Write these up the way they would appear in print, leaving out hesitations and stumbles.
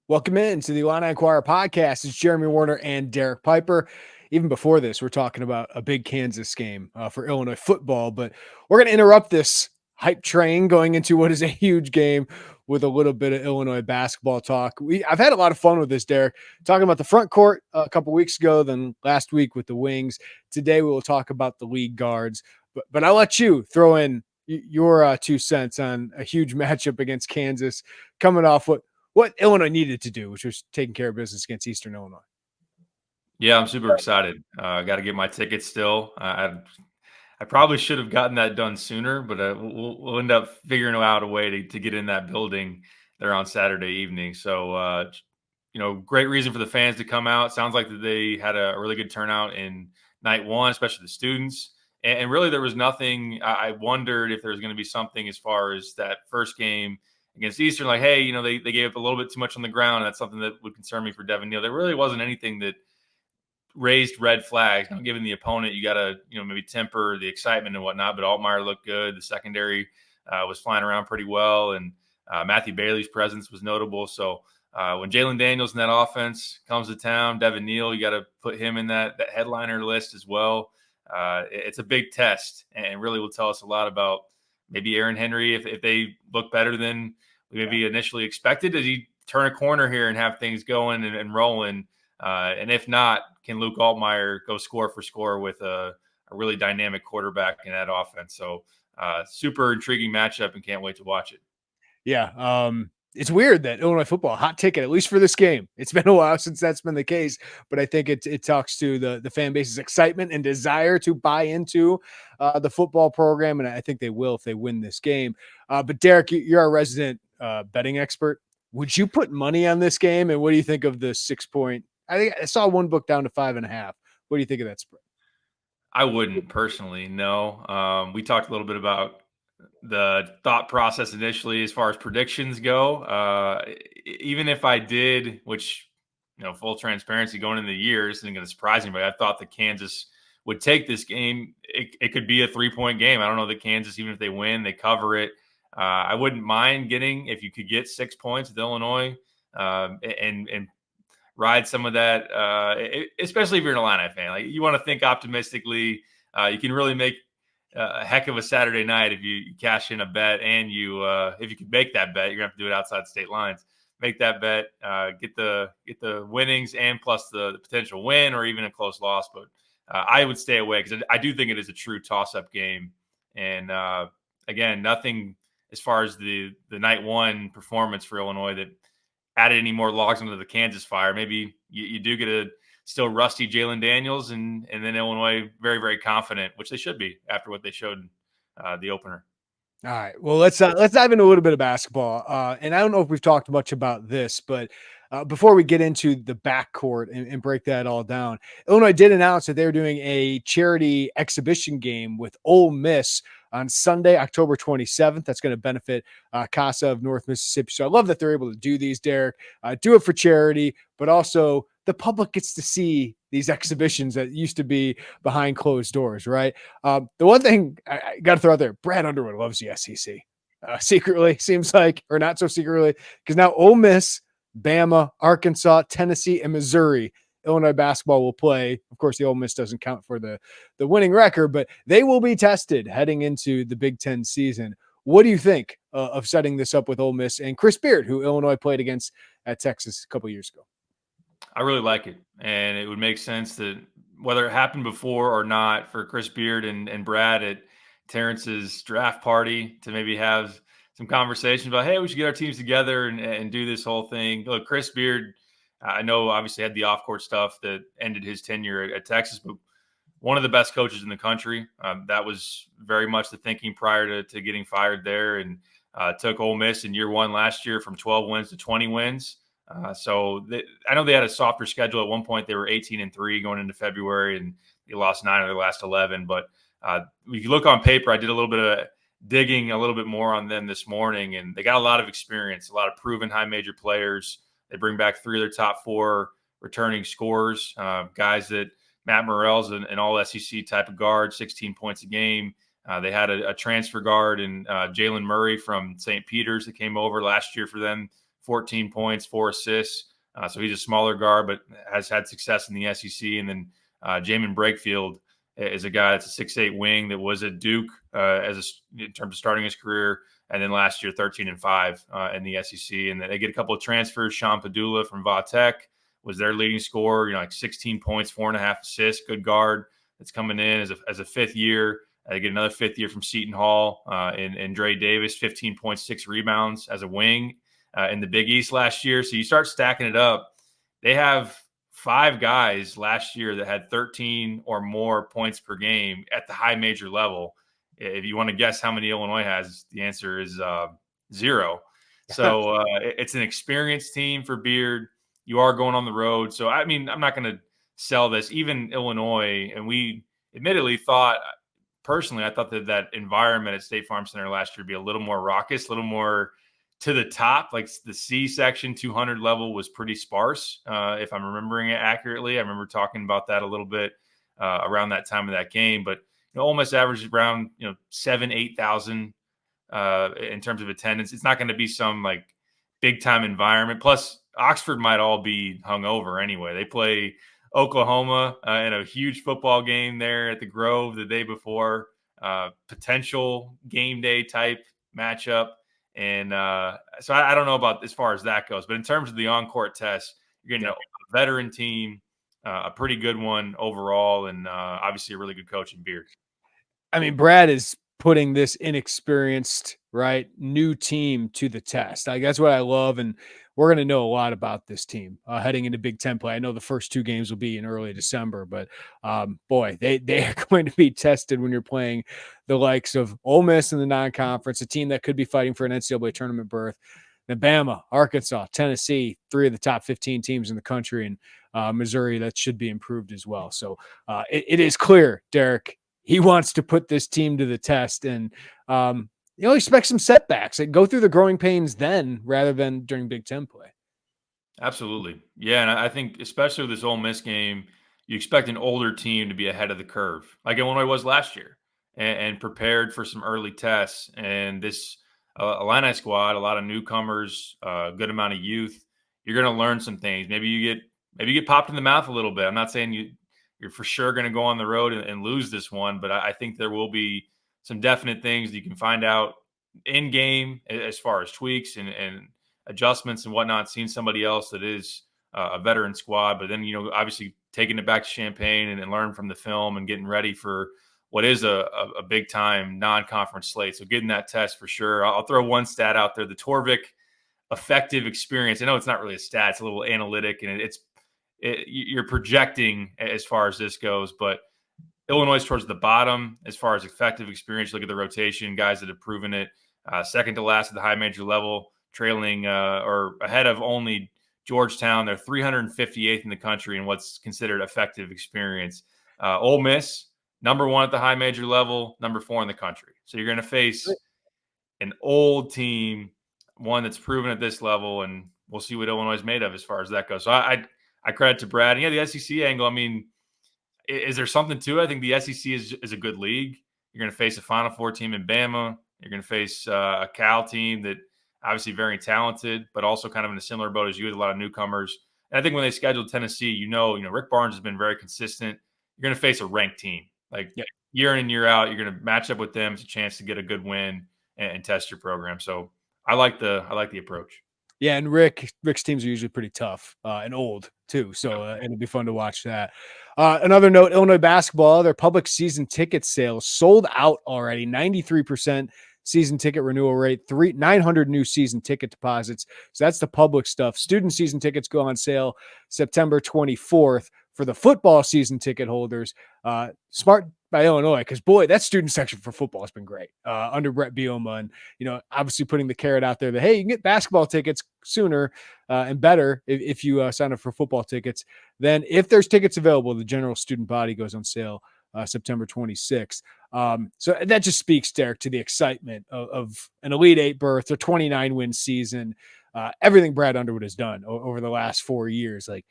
Welcome in to the Illini Inquirer Podcast. It's Jeremy Werner and Derek Piper. Even before this, we're talking about a big Kansas game for Illinois football, but we're going to interrupt this hype train going into what is a huge game with a little bit of Illinois basketball talk. I've had a lot of fun with this, Derek, talking about the front court a couple weeks ago, then last week with the wings. Today we will talk about the league guards, but I'll let you throw in your 2 cents on a huge matchup against Kansas coming off what Illinois needed to do, which was taking care of business against Eastern Illinois. Yeah, I'm super excited. Got to get my tickets still. I probably should have gotten that done sooner, but we'll end up figuring out a way to get in that building there on Saturday evening. So, great reason for the fans to come out. Sounds like that they had a really good turnout in night one, especially the students. And really, there was nothing. I wondered if there was going to be something as far as that first game against Eastern, like, hey, they gave up a little bit too much on the ground. And that's something that would concern me for Devin Neal. There really wasn't anything that raised red flags. Now, given the opponent, you got to, maybe temper the excitement and whatnot. But Altmaier looked good. The secondary was flying around pretty well. And Matthew Bailey's presence was notable. So when Jalen Daniels in that offense comes to town, Devin Neal, you got to put him in that headliner list as well. It's a big test and really will tell us a lot about maybe Aaron Henry, if they look better than we maybe initially expected. Does he turn a corner here and have things going and rolling? And if not, can Luke Altmaier go score for score with a really dynamic quarterback in that offense? So super intriguing matchup and can't wait to watch it. Yeah. It's weird that Illinois football, hot ticket, at least for this game. It's been a while since that's been the case, but I think it talks to the fan base's excitement and desire to buy into the football program, and I think they will if they win this game. But Derek, you're our resident betting expert. Would you put money on this game, and what do you think of the 6 point? I think I saw one book down to 5.5. What do you think of that spread? I wouldn't personally, no. We talked a little bit about the thought process initially as far as predictions go. Even if I did, which, full transparency going into the year isn't going to surprise anybody. I thought that Kansas would take this game. It could be a 3-point game. I don't know that Kansas, even if they win, they cover it. I wouldn't mind if you could get 6 points with Illinois and ride some of that, especially if you're an Illini fan. Like, you want to think optimistically. You can really make a heck of a Saturday night if you cash in a bet, and if you can make that bet, you're gonna have to do it outside state lines. Make that bet, get the winnings and plus the potential win or even a close loss. But I would stay away because I do think it is a true toss-up game. And again, nothing as far as the night one performance for Illinois that added any more logs into the Kansas fire. Maybe you do get a still rusty Jalen Daniels, and then Illinois very, very confident, which they should be after what they showed the opener. All right. Well, let's dive into a little bit of basketball. And I don't know if we've talked much about this, but before we get into the backcourt and break that all down, Illinois did announce that they're doing a charity exhibition game with Ole Miss on Sunday, October 27th. That's going to benefit CASA of North Mississippi. So I love that they're able to do these, Derek. Do it for charity, but also the public gets to see these exhibitions that used to be behind closed doors, right? The one thing I got to throw out there, Brad Underwood loves the SEC. Secretly, seems like, or not so secretly, because now Ole Miss, Bama, Arkansas, Tennessee, and Missouri, Illinois basketball will play. Of course, the Ole Miss doesn't count for the winning record, but they will be tested heading into the Big Ten season. What do you think of setting this up with Ole Miss and Chris Beard, who Illinois played against at Texas a couple years ago? I really like it, and it would make sense that whether it happened before or not, for Chris Beard and Brad at Terrence's draft party to maybe have some conversations about, hey, we should get our teams together and do this whole thing. Look, Chris Beard, I know obviously had the off-court stuff that ended his tenure at Texas, but one of the best coaches in the country. That was very much the thinking prior to getting fired there, and took Ole Miss in year one last year from 12 wins to 20 wins. I know they had a softer schedule at one point. They were 18-3 going into February, and they lost 9 of their last 11. But if you look on paper, I did a little bit of digging a little bit more on them this morning, and they got a lot of experience, a lot of proven high major players. They bring back 3 of their top 4 returning scorers, guys that Matt Morrell's an all SEC type of guard, 16 points a game. They had a transfer guard and Jalen Murray from St. Peter's that came over last year for them 14 points, 4 assists. So he's a smaller guard, but has had success in the SEC. And then Jamin Brakefield is a guy that's a 6'8" wing that was at Duke in terms of starting his career. And then last year, 13-5 in the SEC. And then they get a couple of transfers. Sean Padula from Va Tech was their leading scorer, like 16 points, 4.5 assists, good guard that's coming in as a fifth year. They get another fifth year from Seton Hall and Dre Davis, 15.6 rebounds as a wing in the Big East last year. So you start stacking it up. They have 5 guys last year that had 13 or more points per game at the high major level. If you want to guess how many Illinois has, the answer is 0. So it's an experienced team for Beard. You are going on the road. So, I mean, I'm not going to sell this. Even Illinois, and we admittedly thought – personally, I thought that environment at State Farm Center last year would be a little more raucous, a little more to the top. Like the C section 200 level was pretty sparse, if I'm remembering it accurately. I remember talking about that a little bit around that time of that game. But Ole Miss averaged around 7,000-8,000 in terms of attendance. It's not going to be some like big time environment. Plus, Oxford might all be hungover anyway. They play Oklahoma in a huge football game there at the Grove the day before, potential game day type matchup. And so I don't know about as far as that goes, but in terms of the on-court test, you're getting a veteran team, a pretty good one overall, and obviously a really good coach in Beard. I mean, Brad is putting this inexperienced, new team to the test. Like, that's what I love. And we're going to know a lot about this team heading into Big Ten play. I know the first 2 games will be in early December, but boy, they are going to be tested when you're playing the likes of Ole Miss in the non-conference, a team that could be fighting for an NCAA tournament berth. Then Bama, Arkansas, Tennessee, 3 of the top 15 teams in the country, and Missouri that should be improved as well. So it is clear, Derek, he wants to put this team to the test, and expect some setbacks and go through the growing pains then rather than during Big Ten play. Absolutely. Yeah, and I think especially with this Ole Miss game, you expect an older team to be ahead of the curve, like Illinois was last year, and prepared for some early tests. And this Illini squad, a lot of newcomers, a good amount of youth. You're going to learn some things. Maybe you get popped in the mouth a little bit. I'm not saying you're for sure going to go on the road and lose this one, but I think there will be some definite things that you can find out in game as far as tweaks and adjustments and whatnot, seeing somebody else that is a veteran squad, but then, obviously taking it back to Champaign and learn from the film and getting ready for what is a big time non-conference slate. So getting that test for sure. I'll throw one stat out there, the Torvik effective experience. I know it's not really a stat, it's a little analytic, and you're projecting as far as this goes, but Illinois is towards the bottom as far as effective experience. Look at the rotation, guys that have proven it. Second to last at the high major level, trailing or ahead of only Georgetown. They're 358th in the country in what's considered effective experience. Ole Miss, number 1 at the high major level, number 4 in the country. So you're going to face an old team, one that's proven at this level, and we'll see what Illinois is made of as far as that goes. So I credit to Brad. And the SEC angle, I mean, is there something to it? I think the SEC is a good league. You're going to face a Final Four team in Bama. You're going to face a Cal team that obviously very talented, but also kind of in a similar boat as you with a lot of newcomers. And I think when they scheduled Tennessee, Rick Barnes has been very consistent. You're going to face a ranked team. Year in and year out, you're going to match up with them. It's a chance to get a good win and test your program. So I like the approach. Yeah, and Rick's teams are usually pretty tough and old too, so it'll be fun to watch that. Another note, Illinois basketball, their public season ticket sales sold out already, 93% season ticket renewal rate, 900 new season ticket deposits. So that's the public stuff. Student season tickets go on sale September 24th for the football season ticket holders. Smart by Illinois, because boy, that student section for football has been great under Brett Bielema, and obviously putting the carrot out there that, hey, you can get basketball tickets sooner and better if you sign up for football tickets. Then if there's tickets available, the general student body goes on sale September 26th. So that just speaks, Derek, to the excitement of an Elite Eight berth, a 29-win season, everything Brad Underwood has done over the last 4 years. Like,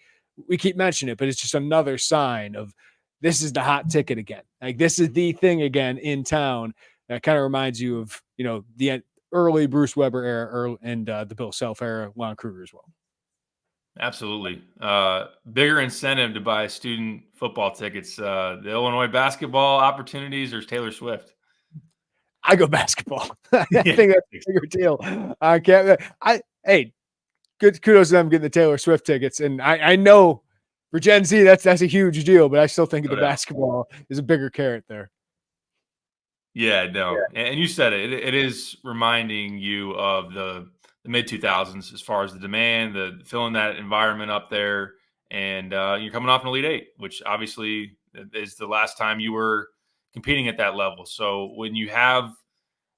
we keep mentioning it, but it's just another sign of this is the hot ticket again. Like, this is the thing again in town. That kind of reminds you of, the early Bruce Weber era and the Bill Self era, Lon Kruger as well. Absolutely. Bigger incentive to buy student football tickets. The Illinois basketball opportunities or Taylor Swift? I go basketball. I think that's a bigger deal. Hey, good kudos to them getting the Taylor Swift tickets. And I know for Gen Z, that's a huge deal, but I still think the basketball is a bigger carrot there. Yeah, no. Yeah. And you said it. It is reminding you of the mid 2000s as far as the demand, the filling that environment up there. And you're coming off an Elite Eight, which obviously is the last time you were competing at that level. So when you have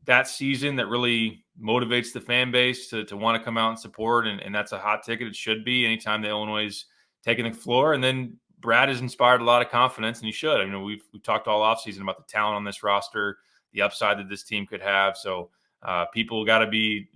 that season that really motivates the fan base to want to come out and support, and that's a hot ticket. It should be anytime the Illinois is taking the floor. And then Brad has inspired a lot of confidence, and he should. I mean, we've talked all offseason about the talent on this roster, the upside that this team could have. So people got to be,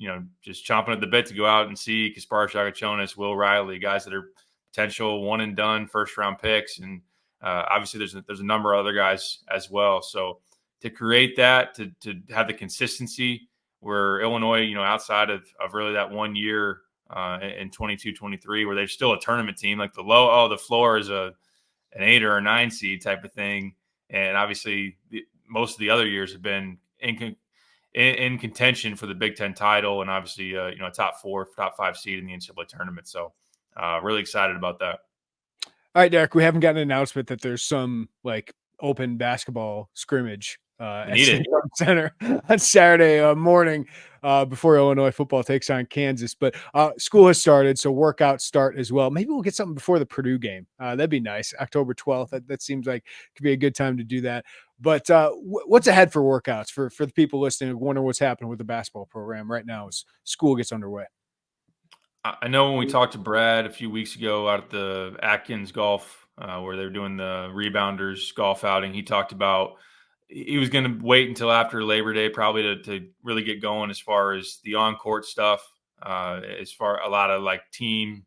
just chomping at the bit to go out and see Kasparas Jakucionis, Will Riley, guys that are potential one and done first round picks. And obviously there's a number of other guys as well. So to create that, to have the consistency where Illinois, outside of really that 1 year in 22-23, where they're still a tournament team, like the floor is an 8 or a 9 seed type of thing. And obviously most of the other years have been in contention for the Big Ten title, and obviously, a top 4, top 5 seed in the NCAA tournament. So really excited about that. All right, Derek, we haven't gotten an announcement that there's some open basketball scrimmage at Center on Saturday morning before Illinois football takes on Kansas. But school has started, so workouts start as well. Maybe we'll get something before the Purdue game. That'd be nice. October 12th. That seems like it could be a good time to do that. But what's ahead for workouts for the people listening who wonder what's happening with the basketball program right now as school gets underway? I know when we talked to Brad a few weeks ago out at the Atkins Golf, where they're doing the Rebounders golf outing, he talked about he was going to wait until after Labor Day probably to really get going as far as the on-court stuff, as far a lot of team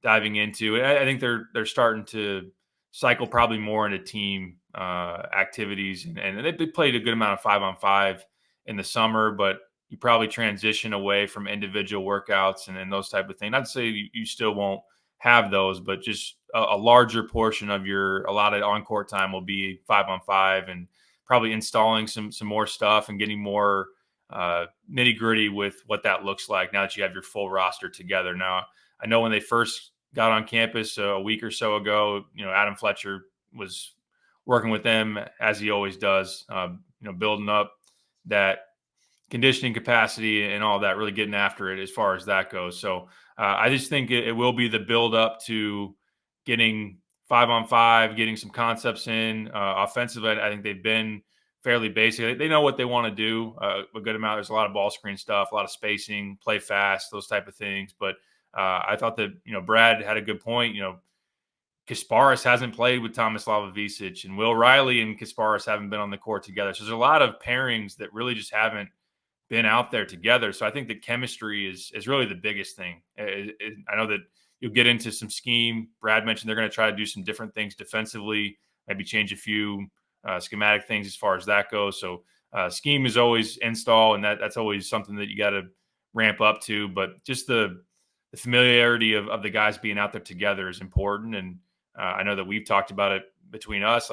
diving into it. I think they're starting to cycle probably more into team activities, and they played a good amount of 5-on-5 in the summer, but you probably transition away from individual workouts and those type of things. Not to say you still won't have those, but just a larger portion of your allotted on-court time will be 5-on-5, and probably installing some more stuff and getting more nitty-gritty with what that looks like now that you have your full roster together. Now, I know when they first got on campus a week or so ago, Adam Fletcher was working with them as he always does, building up that conditioning capacity and all that, really getting after it as far as that goes. So I just think it will be the build up to getting 5-on-5, getting some concepts in offensively. I think they've been fairly basic. They know what they want to do a good amount. There's a lot of ball screen stuff, a lot of spacing, play fast, those type of things. But I thought that, Brad had a good point. Kasparas hasn't played with Tomislav Ivisic, and Will Riley and Kasparas haven't been on the court together. So there's a lot of pairings that really just haven't been out there together. So I think the chemistry is really the biggest thing. I know that you'll get into some scheme. Brad mentioned they're going to try to do some different things defensively, maybe change a few schematic things as far as that goes. So scheme is always install, and that's always something that you got to ramp up to. But just the familiarity of the guys being out there together is important. And I know that we've talked about it between us,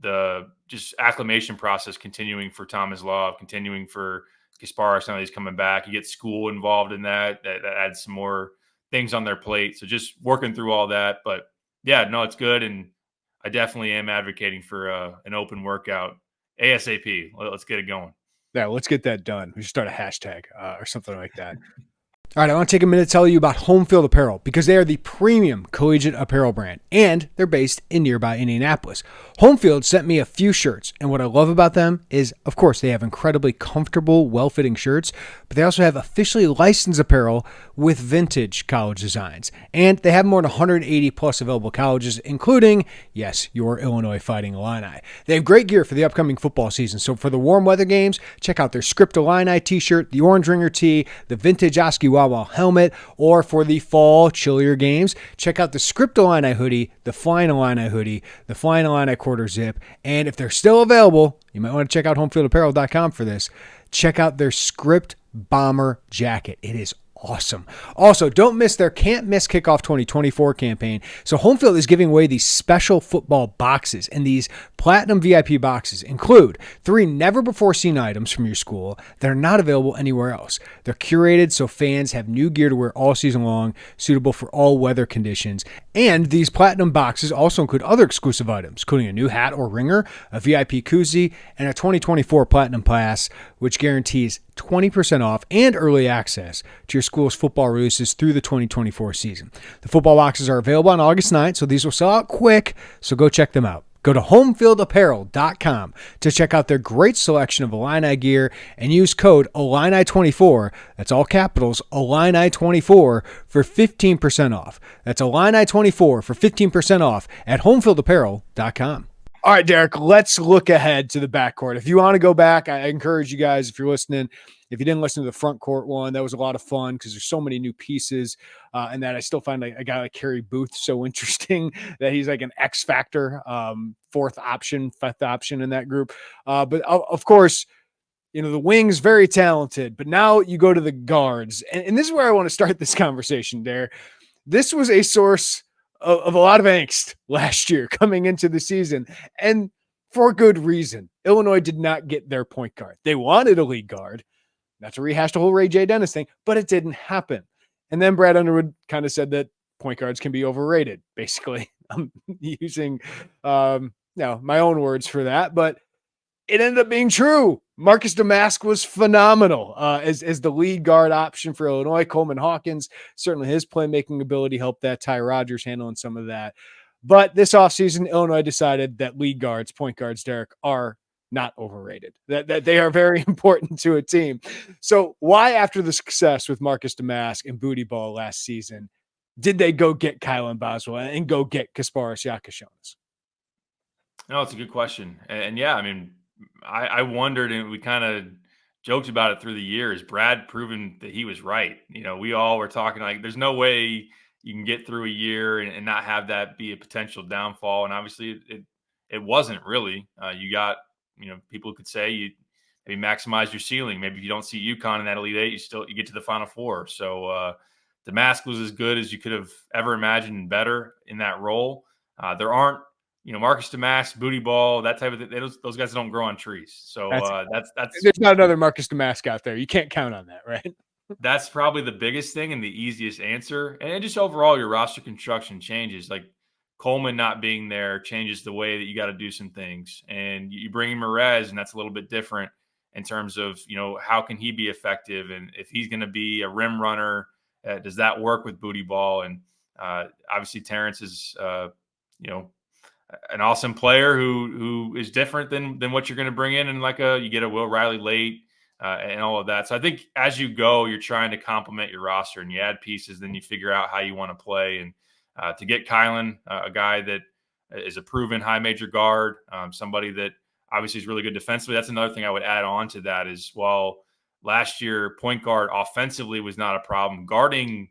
the just acclimation process continuing for Tomislav, continuing for Kasparas. Now he's coming back. You get school involved in that adds some more things on their plate. So just working through all that. But yeah, no, it's good. And I definitely am advocating for an open workout ASAP. Let's get it going. Yeah, let's get that done. We should start a hashtag or something like that. All right, I want to take a minute to tell you about Homefield Apparel because they are the premium collegiate apparel brand, and they're based in nearby Indianapolis. Homefield sent me a few shirts, and what I love about them is, of course, they have incredibly comfortable, well-fitting shirts, but they also have officially licensed apparel with vintage college designs. And they have more than 180 plus available colleges, including, yes, your Illinois Fighting Illini. They have great gear for the upcoming football season, so for the warm weather games, check out their Script Illini t-shirt, the Orange Ringer tee, the vintage Oski helmet, or for the fall chillier games, check out the Script Illini hoodie, the Flying Illini hoodie, the Flying Illini quarter zip, and if they're still available, you might want to check out homefieldapparel.com for this. Check out their Script bomber jacket. It is awesome. Also, don't miss their Can't Miss Kickoff 2024 campaign. So Homefield is giving away these special football boxes, and these platinum VIP boxes include 3 never-before-seen items from your school that are not available anywhere else. They're curated so fans have new gear to wear all season long, suitable for all weather conditions. And these platinum boxes also include other exclusive items, including a new hat or ringer, a VIP koozie, and a 2024 Platinum Pass, which guarantees 20% off and early access to your school's football releases through the 2024 season. The football boxes are available on August 9th, so these will sell out quick, so go check them out. Go to homefieldapparel.com to check out their great selection of Illini gear and use code Illini24, that's all capitals, Illini24 for 15% off. That's Illini24 for 15% off at homefieldapparel.com. All right, Derek, let's look ahead to the backcourt. If you want to go back, I encourage you guys, if you're listening, if you didn't listen to the front court one, that was a lot of fun because there's so many new pieces. And that I still find a guy like Kerry Booth so interesting that he's like an X factor, 4th option, 5th option in that group. But of course, the wings, very talented. But now you go to the guards. And this is where I want to start this conversation, Derek. This was a source of a lot of angst last year coming into the season, and for good reason. Illinois did not get their point guard. They wanted a lead guard, not to rehash the whole Ray J. Dennis thing, but it didn't happen. And then Brad Underwood kind of said that point guards can be overrated. Basically, I'm using my own words for that, but it ended up being true. Marcus Damask was phenomenal as the lead guard option for Illinois. Coleman Hawkins, certainly his playmaking ability helped that. Ty Rodgers handling some of that. But this offseason, Illinois decided that lead guards, point guards, Derek, are not overrated, that they are very important to a team. So why, after the success with Marcus Damask and Booty Ball last season, did they go get Kylan Boswell and go get Kasparas Jakucionis? No, it's a good question. And yeah, I mean, I wondered, and we kind of joked about it through the years. Brad proven that he was right. We all were talking like, there's no way you can get through a year and not have that be a potential downfall. And obviously, it wasn't really. You got, people could say you maybe maximize your ceiling. Maybe if you don't see UConn in that Elite Eight, you get to the Final Four. So Damask was as good as you could have ever imagined and better in that role. There aren't, Marcus Damask, Booty Ball, that type of thing. Those guys don't grow on trees. So that's there's not another Marcus Damask out there. You can't count on that, right? That's probably the biggest thing and the easiest answer. And just overall, your roster construction changes. Like Coleman not being there changes the way that you got to do some things. And you bring in Merez, and that's a little bit different in terms of, how can he be effective? And if he's going to be a rim runner, does that work with Booty Ball? And obviously Terrence is, an awesome player who is different than what you're going to bring in. And you get a Will Riley late and all of that. So I think as you go, you're trying to complement your roster and you add pieces, then you figure out how you want to play. And to get Kylan, a guy that is a proven high major guard, somebody that obviously is really good defensively. That's another thing I would add on to that is, while last year point guard offensively was not a problem, guarding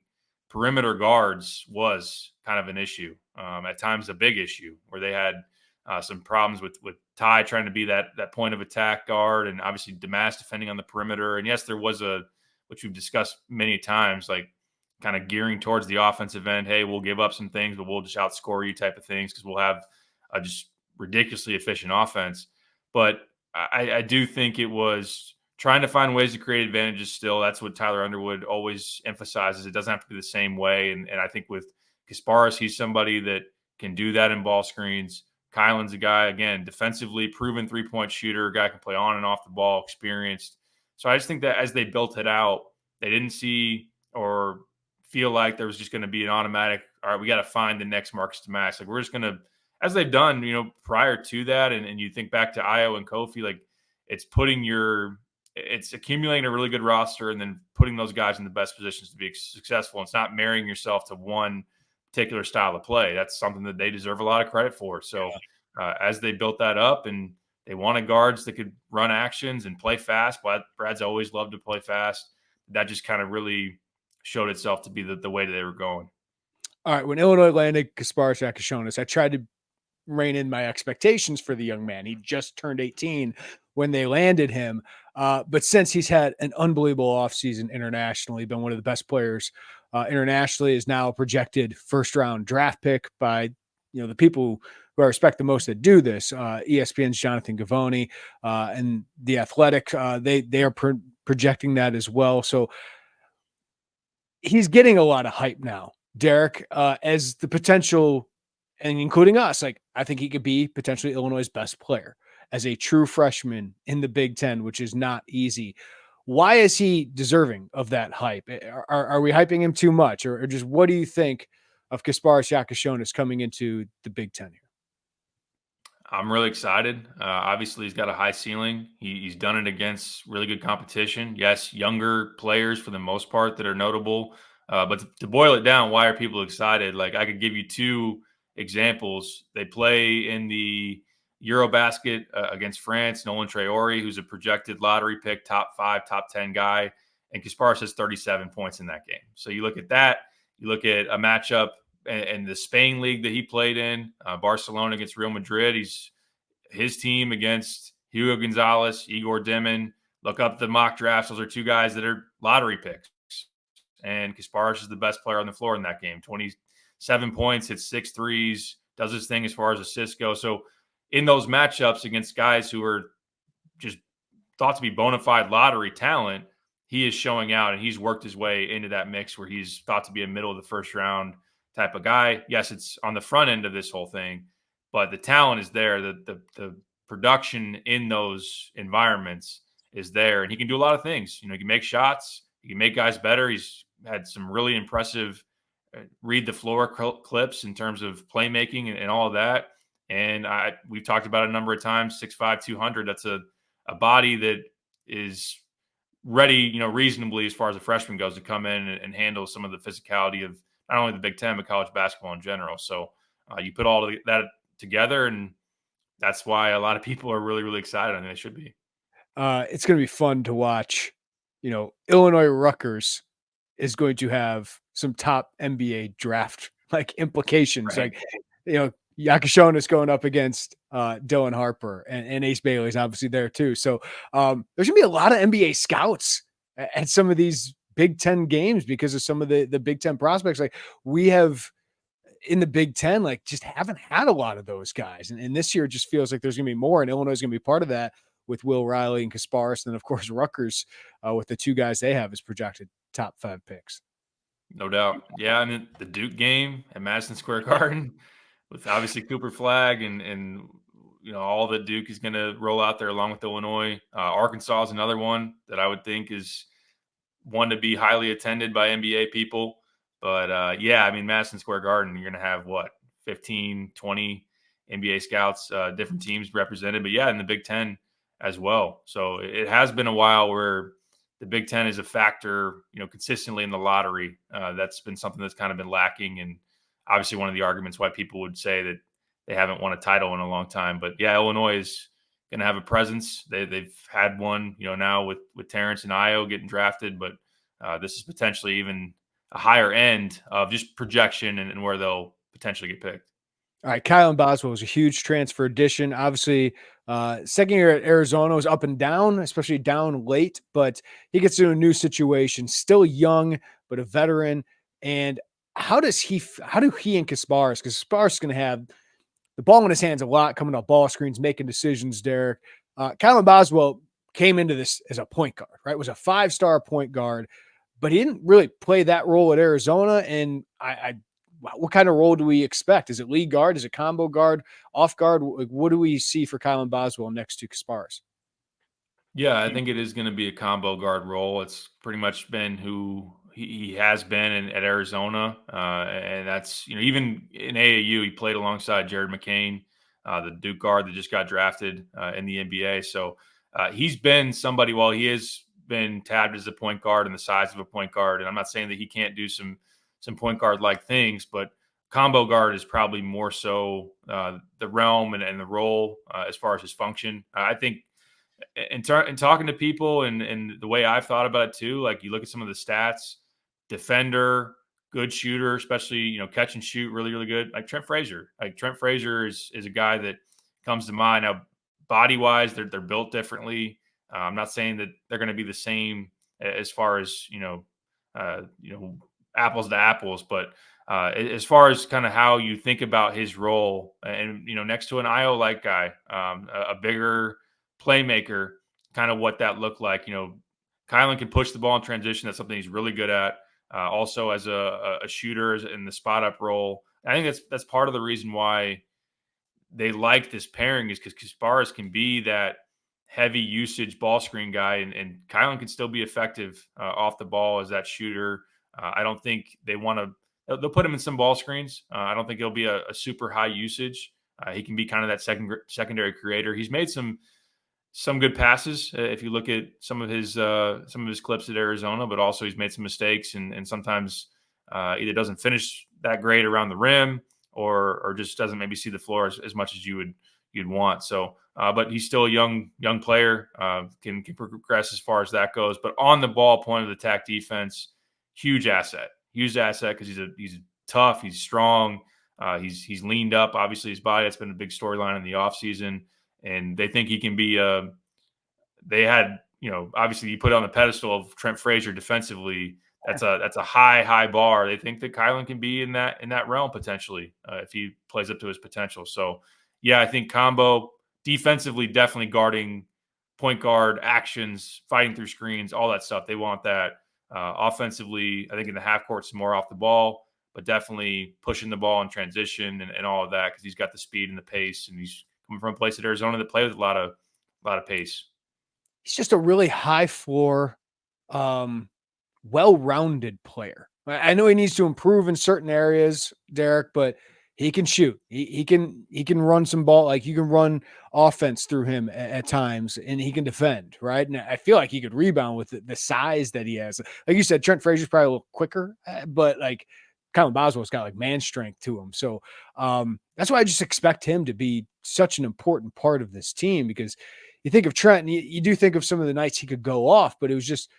perimeter guards was kind of an issue. At times a big issue where they had some problems with Ty trying to be that point of attack guard, and obviously Damask defending on the perimeter. And yes, there was which we've discussed many times, like kind of gearing towards the offensive end. Hey, we'll give up some things, but we'll just outscore you type of things because we'll have a just ridiculously efficient offense. But I do think it was trying to find ways to create advantages still. That's what Tyler Underwood always emphasizes. It doesn't have to be the same way. And I think with Kasparas, he's somebody that can do that in ball screens. Kylan's a guy, again, defensively proven three-point shooter, guy can play on and off the ball, experienced. So I just think that as they built it out, they didn't see or feel like there was just going to be an automatic, all right, we got to find the next Marcus Damask. Like, we're just going to, as they've done, prior to that, and you think back to Io and Kofi, like it's accumulating a really good roster and then putting those guys in the best positions to be successful. It's not marrying yourself to one particular style of play. That's something that they deserve a lot of credit for. So as they built that up, and they wanted guards that could run actions and play fast. Brad's always loved to play fast. That just kind of really showed itself to be the way that they were going. All right. When Illinois landed Kasparas Jakucionis, I tried to rein in my expectations for the young man. He just turned 18 when they landed him. But since he's had an unbelievable offseason internationally, been one of the best players internationally, is now a projected first-round draft pick by the people who I respect the most that do this. ESPN's Jonathan Givony and The Athletic, they are projecting that as well. So he's getting a lot of hype now, Derek, as the potential, and including us. Like, I think he could be potentially Illinois' best player as a true freshman in the Big Ten, which is not easy. Why is he deserving of that hype? Are we hyping him too much, or just what do you think of Kasparas Jakucionis coming into the Big Ten here? I'm really excited. Obviously, he's got a high ceiling. He's done it against really good competition. Yes, younger players for the most part that are notable. But to boil it down, why are people excited? Like, I could give you two examples. They play in the Eurobasket against France. Nolan Traore, who's a projected lottery pick, top 5, top 10 guy, and Kasparas has 37 points in that game. So you look at that. You look at a matchup and the Spain league that he played in, Barcelona against Real Madrid. His team against Hugo Gonzalez, Igor Dimin. Look up the mock drafts. Those are two guys that are lottery picks. And Kasparas is the best player on the floor in that game. 27 points, hits 6 threes, does his thing as far as assists go. So in those matchups against guys who are just thought to be bona fide lottery talent, he is showing out, and he's worked his way into that mix where he's thought to be a middle of the first round type of guy. Yes, it's on the front end of this whole thing, but the talent is there. The production in those environments is there, and he can do a lot of things. He can make shots. He can make guys better. He's had some really impressive read the floor clips in terms of playmaking and all of that. And we've talked about it a number of times, 6'5", 200. That's a body that is ready, reasonably as far as a freshman goes to come in and handle some of the physicality of not only the Big Ten, but college basketball in general. So you put all of that together, and that's why a lot of people are really, really excited. I think they should be. It's going to be fun to watch. Illinois Rutgers is going to have some top NBA draft implications. Right. Jakucionis going up against Dylan Harper, and Ace Bailey's obviously there too. So there's gonna be a lot of NBA scouts at some of these Big Ten games because of some of the Big Ten prospects. Like, we have in the Big Ten, just haven't had a lot of those guys. And this year it just feels like there's gonna be more, and Illinois is gonna be part of that with Will Riley and Kasparas. And then of course Rutgers with the two guys they have as projected top 5 picks. No doubt. Yeah. I mean, the Duke game at Madison Square Garden with obviously Cooper Flag and all that Duke is going to roll out there along with Illinois. Arkansas is another one that I would think is one to be highly attended by NBA people. But yeah, I mean, Madison Square Garden, you're going to have 15, 20 NBA scouts, different teams represented. But yeah, in the Big Ten as well. So it has been a while where the Big Ten is a factor, consistently in the lottery. That's been something that's kind of been lacking. And obviously one of the arguments why people would say that they haven't won a title in a long time. But yeah, Illinois is going to have a presence. They've had one, now with Terrence and Io getting drafted, but this is potentially even a higher end of just projection and where they'll potentially get picked. All right, Kylan Boswell was a huge transfer addition. Obviously, second year at Arizona was up and down, especially down late, but he gets into a new situation, still young, but a veteran. And how do he and Kasparas, because Kasparas is going to have the ball in his hands a lot, coming up ball screens, making decisions, Derek. Kylan Boswell came into this as a point guard, right? Was a 5-star point guard, but he didn't really play that role at Arizona. And what kind of role do we expect? Is it lead guard? Is it combo guard, off guard? What do we see for Kylan Boswell next to Kasparas? Yeah, I think it is going to be a combo guard role. It's pretty much been who he has been at Arizona. And that's, even in AAU, he played alongside Jared McCain, the Duke guard that just got drafted in the NBA. So he's been somebody, while he has been tabbed as a point guard and the size of a point guard. And I'm not saying that he can't do some point guard like things, but combo guard is probably more so the realm and the role as far as his function. I think in talking to people and the way I've thought about it too, like you look at some of the stats, defender, good shooter, especially, catch and shoot really, really good. Like Trent Frazier. Like Trent Frazier is a guy that comes to mind. Now, body wise, they're built differently. I'm not saying that they're going to be the same as far as, apples to apples, but as far as kind of how you think about his role and, next to an IO like guy, a bigger playmaker, kind of what that looked like. Kylan can push the ball in transition. That's something he's really good at. Also as a shooter in the spot up role. I think that's part of the reason why they like this pairing is because Kasparas can be that heavy usage ball screen guy, and Kylan can still be effective off the ball as that shooter. I don't think they want to. They'll put him in some ball screens. I don't think it'll be a super high usage. He can be kind of that secondary creator. He's made some good passes if you look at some of his clips at Arizona, but also he's made some mistakes and sometimes either doesn't finish that great around the rim or just doesn't maybe see the floor as much as you'd want. So, but he's still a young player, can progress as far as that goes. But on the ball, point of attack defense, huge asset because he's tough, he's strong, he's leaned up. Obviously, his body, that's been a big storyline in the offseason. And they think he can be they had, obviously you put on the pedestal of Trent Frazier defensively. That's a high bar. They think that Kylan can be in that realm potentially if he plays up to his potential. So, yeah, I think combo defensively, definitely guarding point guard actions, fighting through screens, all that stuff. They want that. Offensively, I think in the half court, some more off the ball, but definitely pushing the ball in transition and all of that because he's got the speed and the pace, and he's coming from a place at Arizona that plays with a lot of pace. He's just a really high floor, well-rounded player. I know he needs to improve in certain areas, Derek, but he can shoot. He can run some ball. Like you can run offense through him at times, and he can defend, right? And I feel like he could rebound with the size that he has. Like you said, Trent Frazier's probably a little quicker, but like Kylan Boswell's got like man strength to him. So that's why I just expect him to be such an important part of this team because you think of Trent and you do think of some of the nights he could go off, but it was just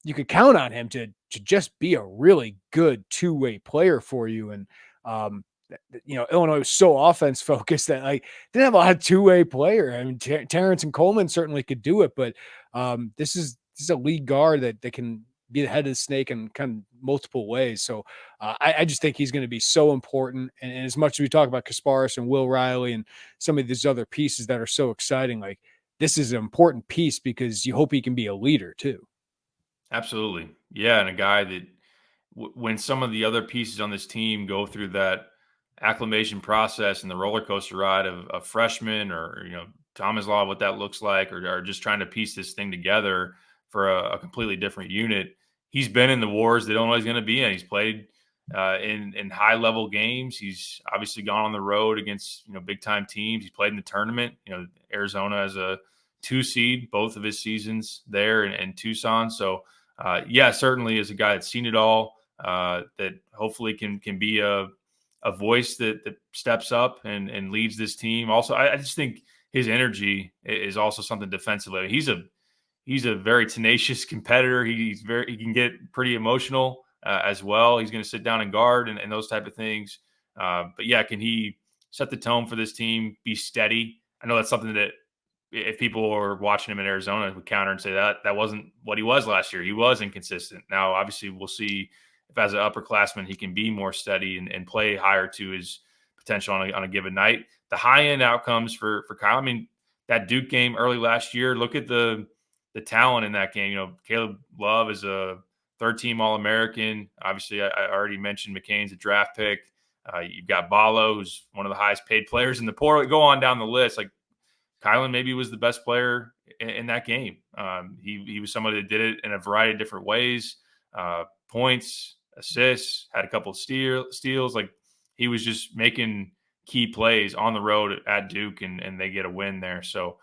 you could count on him to just be a really good two-way player for you. And Illinois was so offense focused that like didn't have a lot of two-way player. I mean, Terrence and Coleman certainly could do it, but this is a lead guard that can be the head of the snake in kind of multiple ways. So I just think he's going to be so important. And as much as we talk about Kasparas and Will Riley and some of these other pieces that are so exciting, like this is an important piece because you hope he can be a leader too. Absolutely. Yeah. And a guy that when some of the other pieces on this team go through that acclimation process and the roller coaster ride of freshmen or, Thomas Law, what that looks like, or just trying to piece this thing together for a completely different unit. He's been in the wars that Illinois is going to be in. He's played in high level games. He's obviously gone on the road against, big time teams. He's played in the tournament, Arizona as a 2 seed, both of his seasons there in Tucson. So certainly is a guy that's seen it all, that hopefully can be a voice that steps up and leads this team. Also, I just think his energy is also something defensively. He's a very tenacious competitor. He can get pretty emotional as well. He's going to sit down and guard and those type of things. But yeah, can he set the tone for this team, be steady? I know that's something that if people are watching him in Arizona would counter and say that wasn't what he was last year. He was inconsistent. Now, obviously, we'll see if as an upperclassman he can be more steady and play higher to his potential on a given night. The high-end outcomes for Kyle, I mean, that Duke game early last year, look at the talent in that game. Caleb Love is a third-team All-American. Obviously, I already mentioned McCain's a draft pick. You've got Ballo, who's one of the highest-paid players in the portal. Go on down the list. Like, Kylan maybe was the best player in that game. He was somebody that did it in a variety of different ways, points, assists, had a couple of steals. Like he was just making key plays on the road at Duke, and they get a win there. So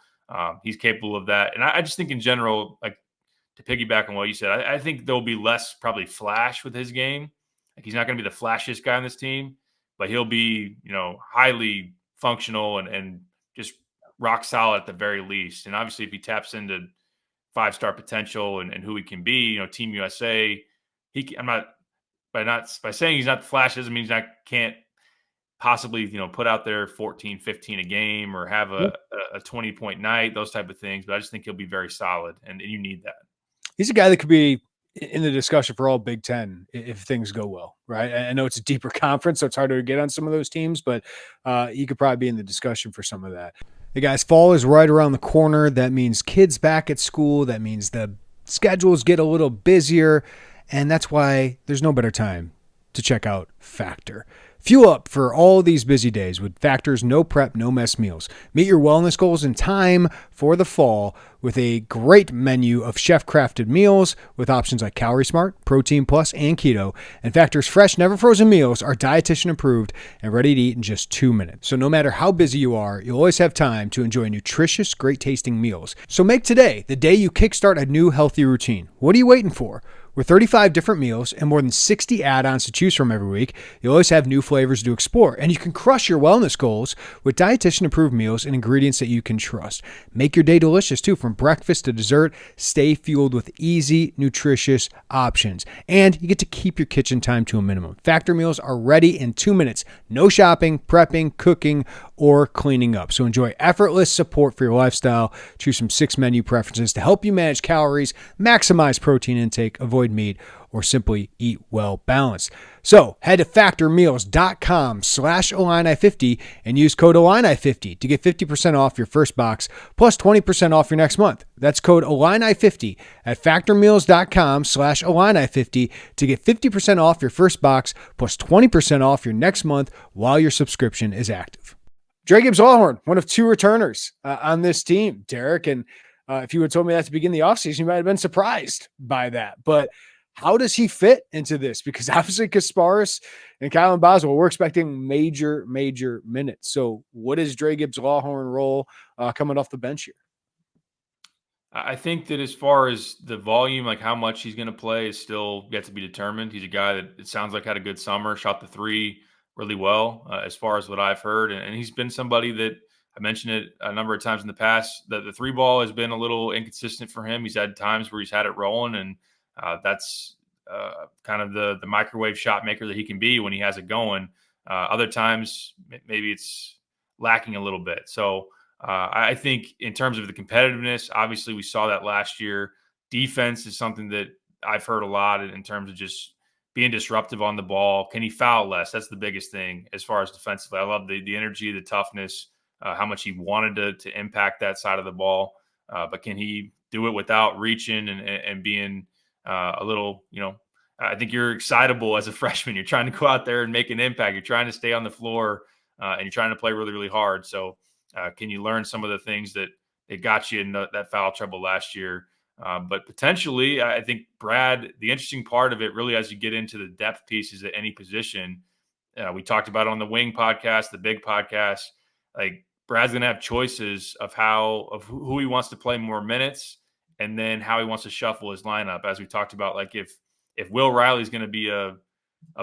he's capable of that. And I just think in general, like to piggyback on what you said, I think there'll be less probably flash with his game. Like he's not going to be the flashiest guy on this team, but he'll be, highly functional and just rock solid at the very least. And obviously if he taps into 5-star potential and who he can be, Team USA, I'm not by saying he's not the flash doesn't mean can't possibly, put out there 14, 15 a game or have a 20-point night, those type of things. But I just think he'll be very solid, and you need that. He's a guy that could be in the discussion for all Big Ten if things go well, right? I know it's a deeper conference, so it's harder to get on some of those teams, but he could probably be in the discussion for some of that. Hey guys, fall is right around the corner. That means kids back at school. That means the schedules get a little busier, and that's why there's no better time to check out Factor. Fuel up for all these busy days with Factor's no prep, no mess meals. Meet your wellness goals in time for the fall with a great menu of chef-crafted meals with options like Calorie Smart, Protein Plus, and Keto. And Factor's fresh, never frozen meals are dietitian approved and ready to eat in just 2 minutes. So no matter how busy you are, you'll always have time to enjoy nutritious, great tasting meals. So make today the day you kickstart a new healthy routine. What are you waiting for? With 35 different meals and more than 60 add-ons to choose from every week, you'll always have new flavors to explore. And you can crush your wellness goals with dietitian-approved meals and ingredients that you can trust. Make your day delicious, too, from breakfast to dessert. Stay fueled with easy, nutritious options. And you get to keep your kitchen time to a minimum. Factor meals are ready in 2 minutes. No shopping, prepping, cooking, or cleaning up. So enjoy effortless support for your lifestyle. Choose from 6 menu preferences to help you manage calories, maximize protein intake, avoid meat, or simply eat well balanced. So head to factormeals.com/Illini50 and use code Illini50 to get 50% off your first box plus 20% off your next month. That's code Illini50 at factormeals.com/Illini50 to get 50% off your first box plus 20% off your next month while your subscription is active. Dra Gibbs-Lawhorn, one of 2 returners on this team, Derek. And if you had told me that to begin the offseason, you might have been surprised by that. But how does he fit into this? Because obviously Kasparas and Kylan Boswell, we're expecting major minutes. So what is Dra Gibbs-Lawhorn role coming off the bench here? I think that as far as the volume, like how much he's going to play is still yet to be determined. He's a guy that it sounds like had a good summer, shot the 3 really well as far as what I've heard. And he's been somebody that I mentioned it a number of times in the past that the 3 ball has been a little inconsistent for him. He's had times where he's had it rolling, and that's kind of the microwave shot maker that he can be when he has it going. Other times, maybe it's lacking a little bit. So I think in terms of the competitiveness, obviously we saw that last year. Defense is something that I've heard a lot in terms of just being disruptive on the ball. Can he foul less? That's the biggest thing as far as defensively. I love the energy, the toughness, how much he wanted to impact that side of the ball. But can he do it without reaching and being a little, I think you're excitable as a freshman. You're trying to go out there and make an impact. You're trying to stay on the floor and you're trying to play really, really hard. So can you learn some of the things that got you in that foul trouble last year? But potentially, I think Brad, the interesting part of it really as you get into the depth pieces at any position, we talked about on the Wing podcast, the Big podcast, like Brad's going to have choices of who he wants to play more minutes and then how he wants to shuffle his lineup. As we talked about, like if Will Riley's going to be a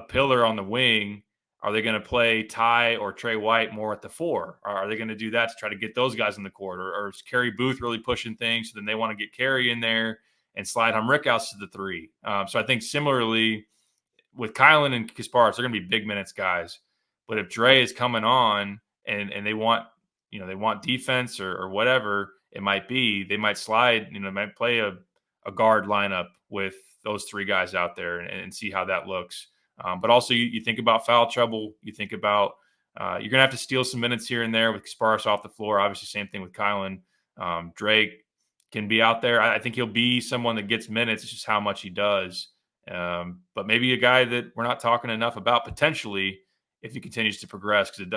pillar on the wing, are they going to play Ty or Trey White more at the 4? Or are they going to do that to try to get those guys in the court? Or is Kerry Booth really pushing things? So then they want to get Kerry in there and slide Humrickhouse to the 3. So I think similarly with Kylan and Kasparas, they're going to be big minutes guys. But if Dre is coming on and they want, they want defense or whatever it might be, they might slide, they might play a guard lineup with those 3 guys out there and see how that looks. But also you think about foul trouble. You think about you're going to have to steal some minutes here and there with Kasparas off the floor. Obviously, same thing with Kylan. Drake can be out there. I think he'll be someone that gets minutes. It's just how much he does. But maybe a guy that we're not talking enough about potentially if he continues to progress because,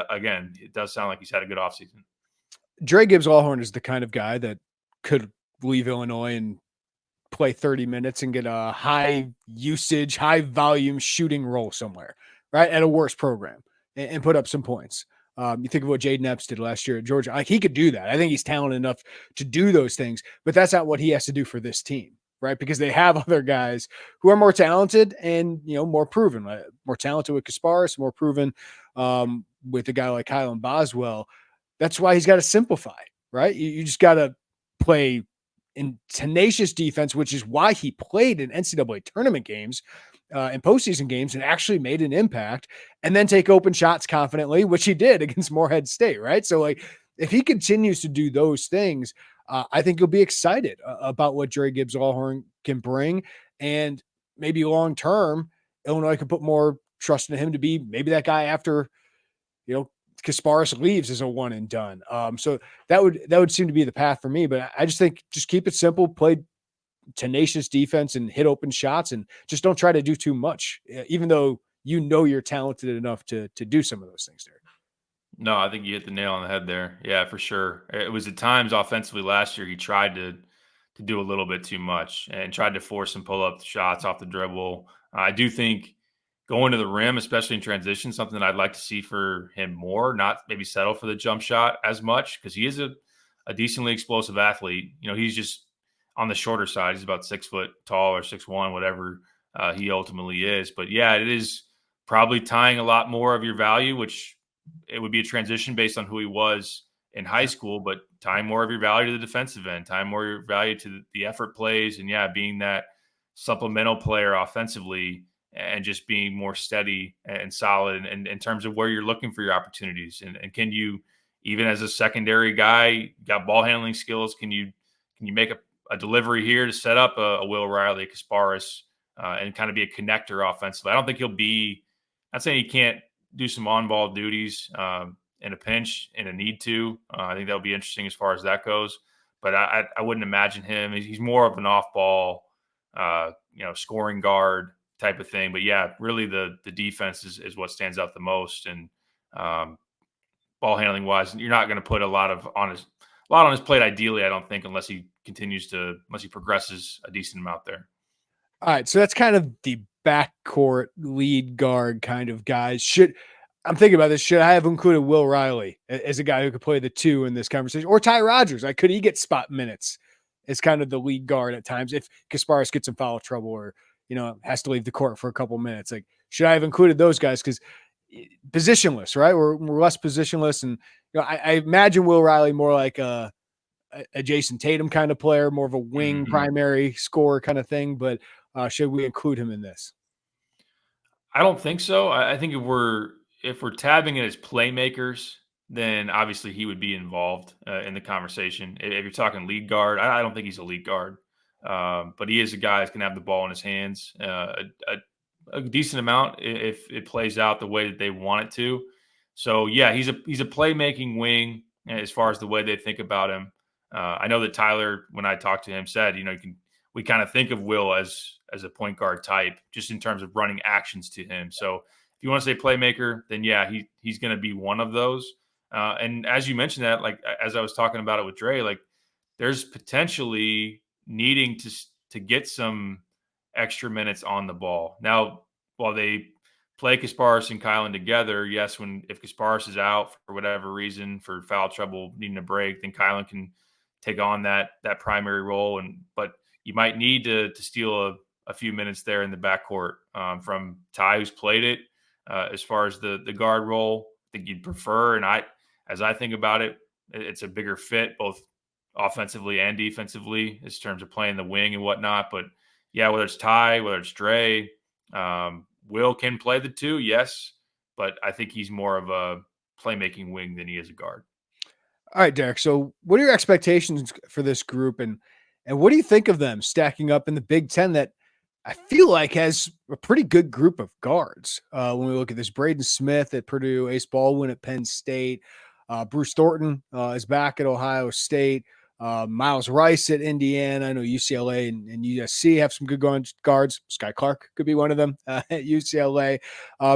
it does sound like he's had a good offseason. Dra Gibbs-Lawhorn is the kind of guy that could leave Illinois and play 30 minutes and get a high usage, high volume shooting role somewhere, right? At a worse program and put up some points. You think of what Jaden Epps did last year at Georgia. Like he could do that. I think he's talented enough to do those things, but that's not what he has to do for this team, right? Because they have other guys who are more talented and, more proven, more talented with Kasparas, more proven with a guy like Kylan Boswell. That's why he's got to simplify, right? You just got to play in tenacious defense, which is why he played in NCAA tournament games in postseason games and actually made an impact, and then take open shots confidently, which he did against Morehead State, right? So like if he continues to do those things, I think you'll be excited about what Dra Gibbs-Lawhorn can bring. And maybe long term, Illinois could put more trust in him to be maybe that guy after, Kasparas leaves as a one and done. So that would seem to be the path for me. But I just think just keep it simple, play tenacious defense and hit open shots, and just don't try to do too much, even though you're talented enough to do some of those things there. No, I think you hit the nail on the head there. Yeah, for sure. It was at times offensively last year he tried to do a little bit too much and tried to force some pull up shots off the dribble. I do think going to the rim, especially in transition, something that I'd like to see for him more. Not maybe settle for the jump shot as much because he is a decently explosive athlete. He's just on the shorter side. He's about 6 foot tall or 6'1", whatever he ultimately is. But yeah, it is probably tying a lot more of your value, which it would be a transition based on who he was in high school, but tying more of your value to the defensive end, tying more of your value to the effort plays, and being that supplemental player offensively and just being more steady and solid in terms of where you're looking for your opportunities. And can you, even as a secondary guy, got ball handling skills, can you make a delivery here to set up a Will Riley, a Kasparas, and kind of be a connector offensively? I don't think he'll be – not saying he can't do some on-ball duties in a pinch, in a need to. I think that would be interesting as far as that goes. But I wouldn't imagine him. He's more of an off-ball, scoring guard type of thing. But, yeah, really the defense is what stands out the most. And ball handling-wise, you're not going to put a lot on his plate ideally, I don't think, unless he progresses a decent amount there. All right, so that's kind of the backcourt lead guard kind of guys. I'm thinking about this. Should I have included Will Riley as a guy who could play the 2 in this conversation, or Ty Rodgers? Could he get spot minutes as kind of the lead guard at times if Kasparas gets in foul trouble or has to leave the court for a couple minutes? Like, should I have included those guys? Because positionless, right? We're less positionless, and I imagine Will Riley more like a Jason Tatum kind of player, more of a wing primary scorer kind of thing. But should we include him in this? I don't think so. I think if we're tabbing it as playmakers, then obviously he would be involved in the conversation. If you're talking lead guard, I don't think he's a lead guard, but he is a guy that can have the ball in his hands a decent amount if it plays out the way that they want it to. So yeah, he's a playmaking wing as far as the way they think about him. I know that Tyler, when I talked to him, said we kind of think of Will as a point guard type, just in terms of running actions to him. So if you want to say playmaker, then yeah, he's going to be one of those. And as you mentioned that, like as I was talking about it with Dre, like there's potentially needing to get some extra minutes on the ball. Now, while they play Kasparas and Kylan together, yes, if Kasparas is out for whatever reason, for foul trouble, needing a break, then Kylan can take on that primary role. But you might need to steal a few minutes there in the backcourt from Ty, who's played it. As far as the guard role, I think you'd prefer. And as I think about it, it's a bigger fit, both offensively and defensively, in terms of playing the wing and whatnot. But yeah, whether it's Ty, whether it's Dre, Will can play the 2, yes. But I think he's more of a playmaking wing than he is a guard. All right, Derek. So what are your expectations for this group? And what do you think of them stacking up in the Big Ten that I feel like has a pretty good group of guards? When we look at this, Braden Smith at Purdue, Ace Baldwin at Penn State, Bruce Thornton is back at Ohio State, Miles Rice at Indiana. I know UCLA and USC have some good guards. Sky Clark could be one of them at UCLA.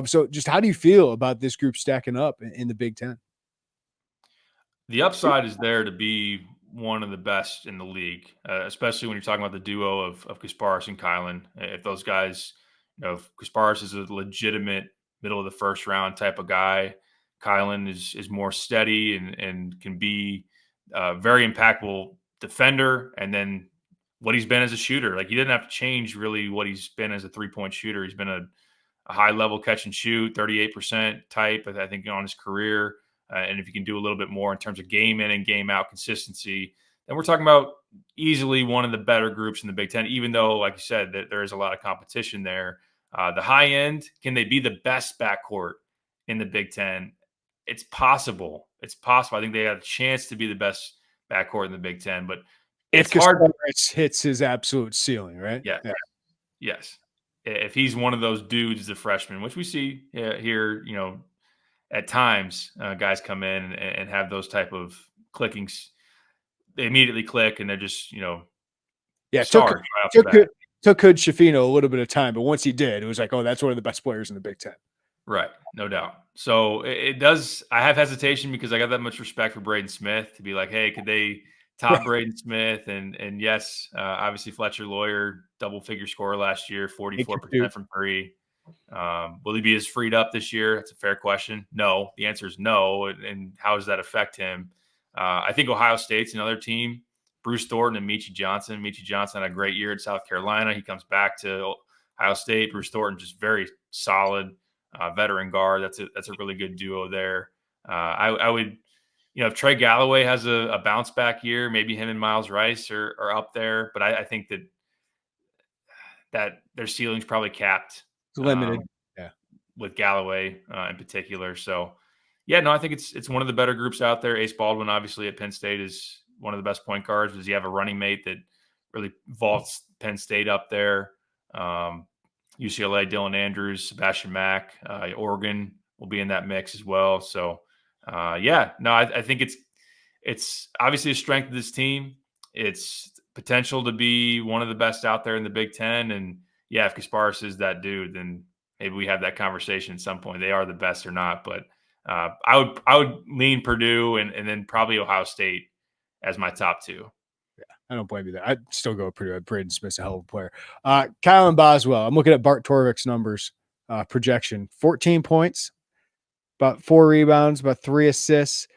So just how do you feel about this group stacking up in the Big Ten? The upside is there to be one of the best in the league, especially when you're talking about the duo of Kasparas and Kylan. If those guys, if Kasparas is a legitimate middle of the first round type of guy, Kylan is more steady and can be a very impactful defender. And then what he's been as a shooter, like he didn't have to change really what he's been as a 3-point shooter. He's been a high level catch and shoot, 38% type, I think, on his career. And if you can do a little bit more in terms of game in and game out consistency, then we're talking about easily one of the better groups in the Big Ten, even though, like you said, that there is a lot of competition there. The high end, can they be the best backcourt in the Big Ten? It's possible. It's possible. I think they have a chance to be the best backcourt in the Big Ten, but If it's hard. Kasparas hits his absolute ceiling, right? Yeah. Yes. If he's one of those dudes, the freshman, which we see here, at times, guys come in and have those type of clickings. They immediately click and they're just, stars right off the bat. Took Hood Shafino a little bit of time, but once he did, it was like, oh, that's one of the best players in the Big Ten. Right. No doubt. So it does. I have hesitation because I got that much respect for Braden Smith to be like, hey, could they top Braden Smith? And yes, obviously Fletcher Lawyer, double-figure scorer last year, 44% from three. Will he be as freed up this year? That's a fair question. No. The answer is no. And how does that affect him? I think Ohio State's another team. Bruce Thornton and Meechie Johnson. Meechie Johnson had a great year at South Carolina. He comes back to Ohio State. Bruce Thornton just very solid veteran guard. That's a really good duo there. I would, if Trey Galloway has a bounce back year, maybe him and Miles Rice are up there. But I think that their ceiling's probably capped. It's limited. With Galloway in particular. So, yeah, no, I think it's one of the better groups out there. Ace Baldwin, obviously, at Penn State is one of the best point guards. Does he have a running mate that really vaults Penn State up there? UCLA, Dylan Andrews, Sebastian Mack, Oregon will be in that mix as well. So, I think it's obviously a strength of this team. It's potential to be one of the best out there in the Big Ten. And, yeah, if Kasparas is that dude, then maybe we have that conversation at some point. They are the best or not. But I would lean Purdue and then probably Ohio State as my top two. Yeah, I don't blame you there. I'd still go with Purdue. Braden Smith's a hell of a player. Kylan Boswell. I'm looking at Bart Torvik's numbers projection. 14 points, about 4 rebounds, about 3 assists.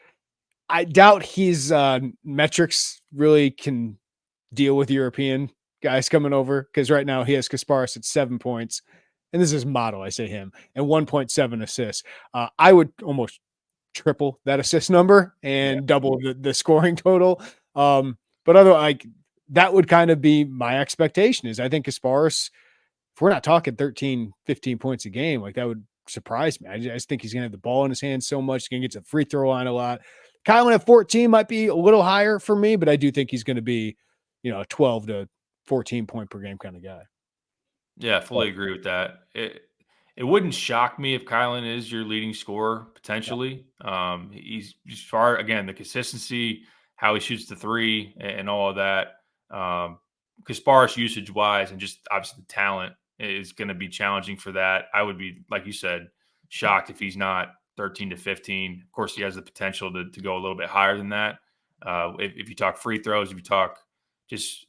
I doubt his metrics really can deal with European guys coming over because right now he has Kasparas at 7 points. And this is model, I say him, and 1.7 assists. I would almost triple that assist number and double the scoring total. But that would kind of be my expectation is I think Kasparas, if we're not talking 13, 15 points a game, like that would surprise me. I just think he's going to have the ball in his hands so much. He's going to get to the free throw line a lot. Kylan at 14 might be a little higher for me, but I do think he's going to be, a 12 to 14 point per game kind of guy. Yeah, fully agree with that. It wouldn't shock me if Kylan is your leading scorer potentially. Yeah. He's just far again the consistency, how he shoots the three, and all of that. Kasparas usage wise, and just obviously the talent is going to be challenging for that. I would be, like you said, shocked if he's not 13 to 15. Of course, he has the potential to go a little bit higher than that. If you talk free throws, if you talk just.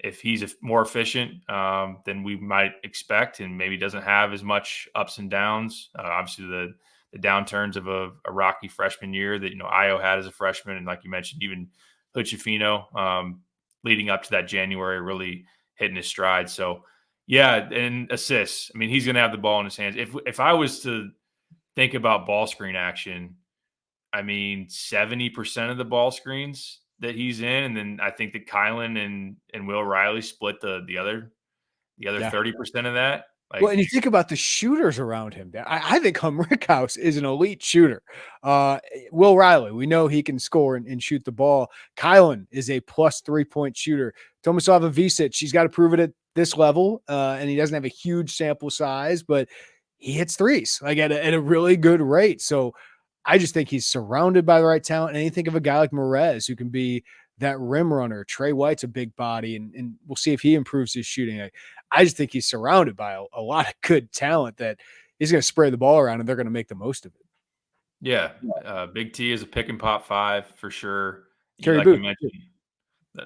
If he's more efficient than we might expect and maybe doesn't have as much ups and downs, obviously the downturns of a rocky freshman year that, Io had as a freshman. And like you mentioned, even Hood Shafino leading up to that January really hitting his stride. So, yeah, and assists. I mean, he's going to have the ball in his hands. If I was to think about ball screen action, I mean, 70% of the ball screens that he's in, and then I think that Kylan and Will Riley split the other 30% of that. Well, and you think about the shooters around him. I think Rickhouse is an elite shooter. Will Riley, we know he can score and shoot the ball. Kylan is a plus 3-point shooter. Tomislav Ivicic, he's got to prove it at this level, and he doesn't have a huge sample size, but he hits threes like at a really good rate. So I just think he's surrounded by the right talent. And you think of a guy like Merez who can be that rim runner. Trey White's a big body, and we'll see if he improves his shooting. I just think he's surrounded by a lot of good talent that he's going to spray the ball around, and they're going to make the most of it. Yeah, Big T is a pick and pop 5 for sure. Like you mentioned,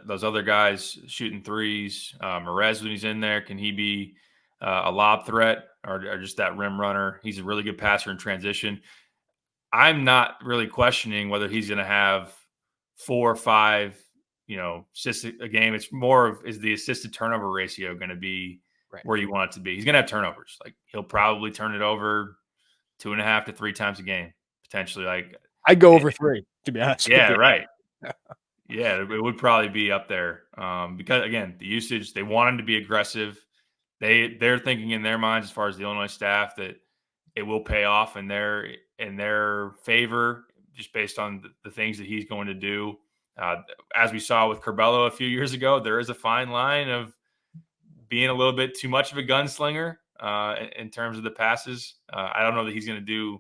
those other guys shooting threes. Merez, when he's in there, can he be a lob threat or just that rim runner? He's a really good passer in transition. I'm not really questioning whether he's going to have 4 or 5, assists a game. It's more of, is the assisted turnover ratio going to be where you want it to be? He's going to have turnovers. Like he'll probably turn it over 2.5 to 3 times a game, potentially. Like I'd go over 3, to be honest. Yeah, right. Yeah, it would probably be up there because again, the usage, they want him to be aggressive. they're thinking in their minds, as far as the Illinois staff, that it will pay off in their favor, just based on the things that he's going to do. As we saw with Curbelo a few years ago, there is a fine line of being a little bit too much of a gunslinger in terms of the passes. I don't know that he's going to do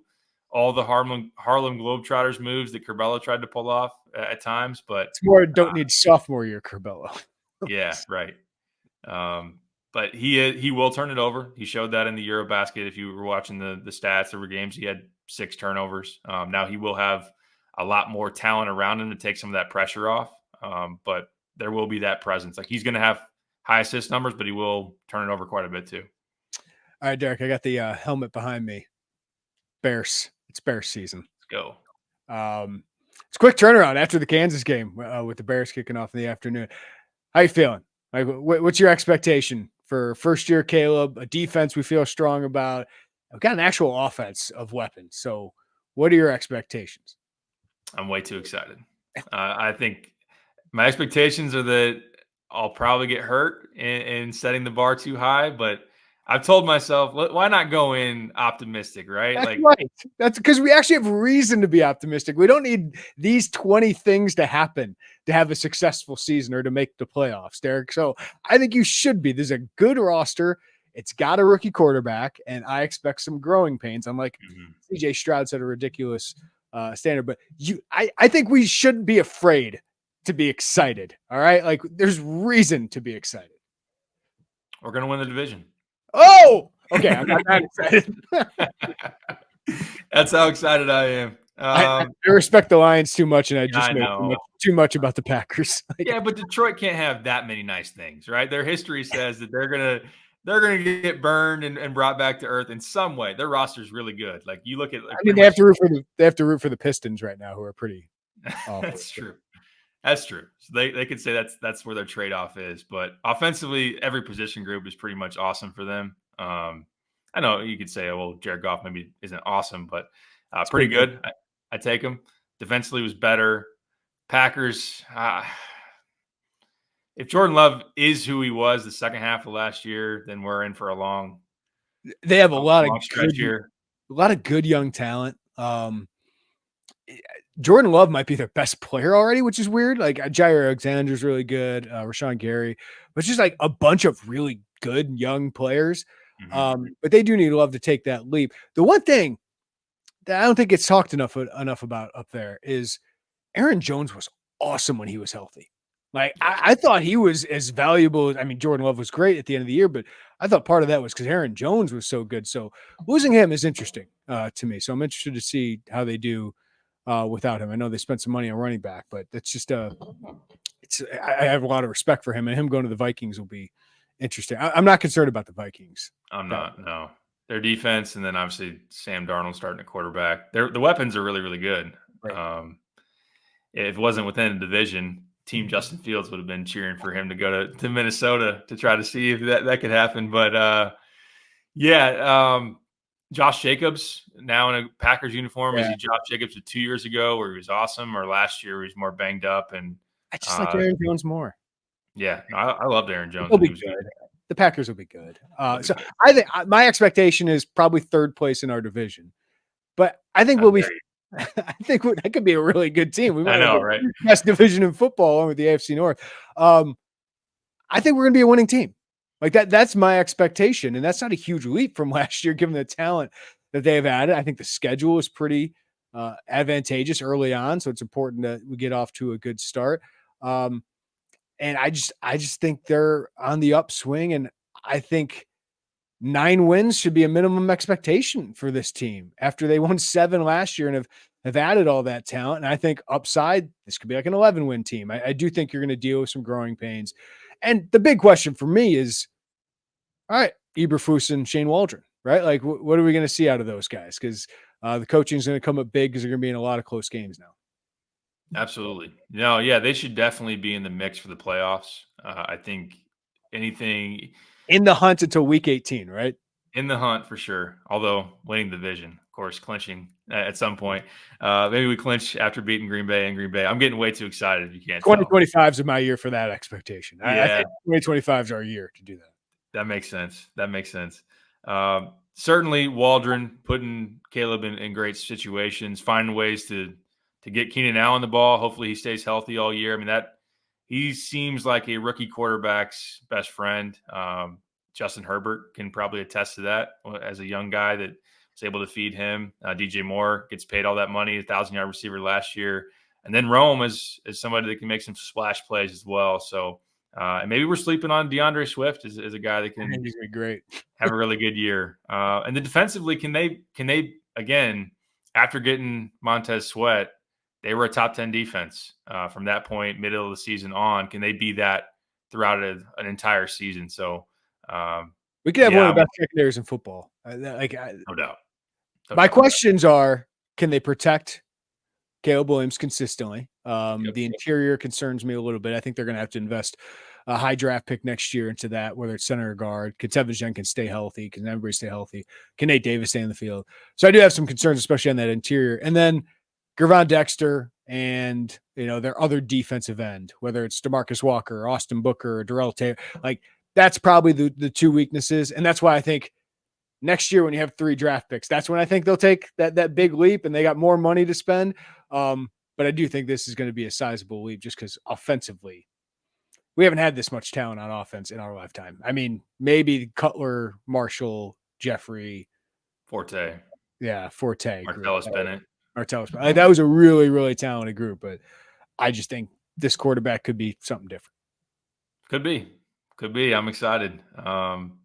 all the Harlem Globetrotters moves that Curbelo tried to pull off at times, but it's more don't need sophomore year Curbelo. Yeah, right. But he will turn it over. He showed that in the Eurobasket. If you were watching the stats over games, he had 6 turnovers. Now he will have a lot more talent around him to take some of that pressure off. But there will be that presence. Like, he's going to have high assist numbers, but he will turn it over quite a bit too. All right, Derek, I got the helmet behind me. Bears. It's Bears season. Let's go. It's a quick turnaround after the Kansas game with the Bears kicking off in the afternoon. How you feeling? Like, what's your expectation for first year Caleb? A defense we feel strong about. I've got an actual offense of weapons. So, what are your expectations? I'm way too excited. I think my expectations are that I'll probably get hurt in setting the bar too high, but I've told myself, why not go in optimistic, right? That's right. That's because we actually have reason to be optimistic. We don't need these 20 things to happen to have a successful season or to make the playoffs, Derek. So I think you should be. There's a good roster. It's got a rookie quarterback, and I expect some growing pains. I'm like, CJ Stroud set a ridiculous standard, but I think we shouldn't be afraid to be excited. All right. Like, there's reason to be excited. We're going to win the division. Oh, okay. I'm not that excited. That's how excited I am. I respect the Lions too much, and I just know too much about the Packers. Yeah, but Detroit can't have that many nice things, right? Their history says that they're gonna get burned and brought back to earth in some way. Their roster is really good. Like, you look at, they have to root for the Pistons right now, who are pretty awful. That's true. That's true. So they could say that's where their trade-off is. But offensively, every position group is pretty much awesome for them. I know you could say, well, Jared Goff maybe isn't awesome, but pretty good. I take him. Defensively was better. Packers, if Jordan Love is who he was the second half of last year, then we're in for a long. They have a lot of good young talent. Jordan Love might be their best player already, which is weird. Like, Jair Alexander's really good, Rashawn Gary, but it's just like a bunch of really good young players. But they do need Love to take that leap. The one thing that I don't think gets talked enough about up there is Aaron Jones was awesome when he was healthy. Like, I thought he was as valuable. I mean, Jordan Love was great at the end of the year, but I thought part of that was because Aaron Jones was so good. So losing him is interesting to me. So I'm interested to see how they do without him. I know they spent some money on running back, but that's just I have a lot of respect for him, and him going to the Vikings will be interesting. I'm not concerned about the Vikings. I'm not. No, their defense, and then obviously Sam Darnold starting at quarterback. The weapons are really, really good. Right. If it wasn't within a division, Team Justin Fields would have been cheering for him to go to Minnesota to try to see if that could happen. But Josh Jacobs now in a Packers uniform. Is he Josh Jacobs of 2 years ago where he was awesome, or last year where he's more banged up? And I just like Aaron Jones more. Yeah, I loved Aaron Jones. He'll be good. The Packers will be good. So I think my expectation is probably third place in our division, but I think we'll be. I think that could be a really good team. We might have the best division in football, along with the AFC North. I think we're going to be a winning team. Like that. That's my expectation, and that's not a huge leap from last year, given the talent that they've added. I think the schedule is pretty advantageous early on, so it's important that we get off to a good start. And I just think they're on the upswing, and I think 9 wins should be a minimum expectation for this team after they won 7 last year and have added all that talent. And I think upside, this could be like an 11-win team. I do think you're going to deal with some growing pains. And the big question for me is, all right, Eberflus and Shane Waldron, right? Like, what are we going to see out of those guys? Because the coaching is going to come up big because they're going to be in a lot of close games now. Absolutely. No, yeah, they should definitely be in the mix for the playoffs. I think anything in the hunt until week 18, right? In the hunt for sure. Although winning the division, of course, clinching at some point. Maybe we clinch after beating Green Bay and Green Bay. I'm getting way too excited. If you can't. 2025 is my year for that expectation. I think 2025 is our year to do that. That makes sense. Certainly Waldron putting Caleb in great situations, finding ways to get Keenan Allen the ball. Hopefully he stays healthy all year. I mean, that he seems like a rookie quarterback's best friend. Justin Herbert can probably attest to that as a young guy that was able to feed him. DJ Moore gets paid all that money, 1,000-yard receiver last year. And then Rome is somebody that can make some splash plays as well. So, and maybe we're sleeping on DeAndre Swift as a guy that can He's been great, have a really good year. And then defensively, can they again, after getting Montez Sweat, they were a top 10 defense from that point, middle of the season on. Can they be that throughout an entire season? So we could have one of the best secondaries in football. No doubt. My questions are: can they protect Caleb Williams consistently? The interior concerns me a little bit. I think they're going to have to invest a high draft pick next year into that, whether it's center or guard. Can Tevin Jenkins stay healthy? Can everybody stay healthy? Can Nate Davis stay in the field? So I do have some concerns, especially on that interior. And then Gervon Dexter and, their other defensive end, whether it's DeMarcus Walker or Austin Booker or Darrell Taylor, that's probably the two weaknesses. And that's why I think next year when you have 3 draft picks, that's when I think they'll take that big leap and they got more money to spend. But I do think this is going to be a sizable leap just because offensively, we haven't had this much talent on offense in our lifetime. I mean, maybe Cutler, Marshall, Jeffrey. Forte. Yeah, Forte. Martellus Bennett. That was a really, really talented group, but I just think this quarterback could be something different. Could be. I'm excited. I'm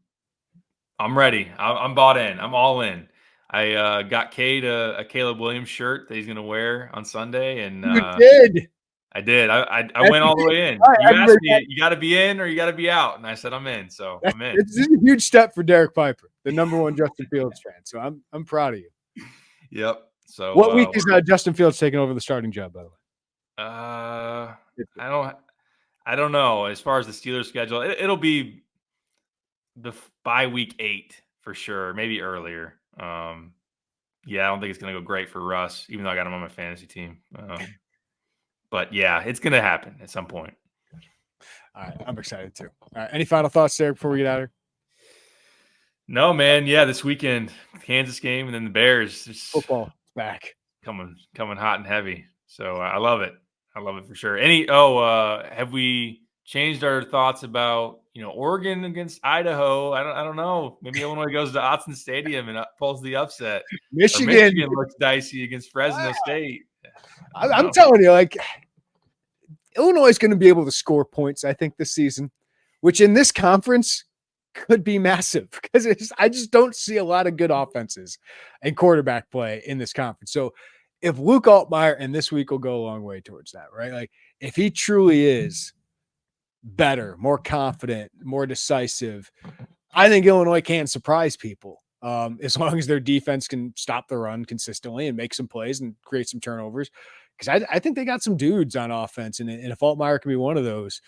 ready. I'm bought in. I'm all in. I got Cade a Caleb Williams shirt that he's going to wear on Sunday, and you did. I did. I went all the way in. You asked me, you got to be in or you got to be out, and I said I'm in. So I'm in. This is a huge step for Derek Piper, the #1 Justin Fields fan. So I'm proud of you. Yep. So what week is Justin Fields taking over the starting job? By the way, I don't know. As far as the Steelers schedule, it'll be by week 8 for sure, maybe earlier. I don't think it's going to go great for Russ, even though I got him on my fantasy team. But yeah, it's going to happen at some point. All right, I'm excited too. All right, any final thoughts there before we get out of here? No, man. Yeah, this weekend, Kansas game, and then the Bears. Football back, coming hot and heavy. So I love it. I love it for sure. Have we changed our thoughts about Oregon against Idaho? I don't know. Maybe Illinois goes to Autzen Stadium and pulls the upset. Michigan looks dicey against Fresno State. I'm telling you, Illinois is going to be able to score points, I think, this season, which in this conference could be massive because I just don't see a lot of good offenses and quarterback play in this conference. So if Luke Altmaier, and this week will go a long way towards that, right? If he truly is better, more confident, more decisive, I think Illinois can surprise people as long as their defense can stop the run consistently and make some plays and create some turnovers. Because I think they got some dudes on offense, and if Altmaier can be one of those,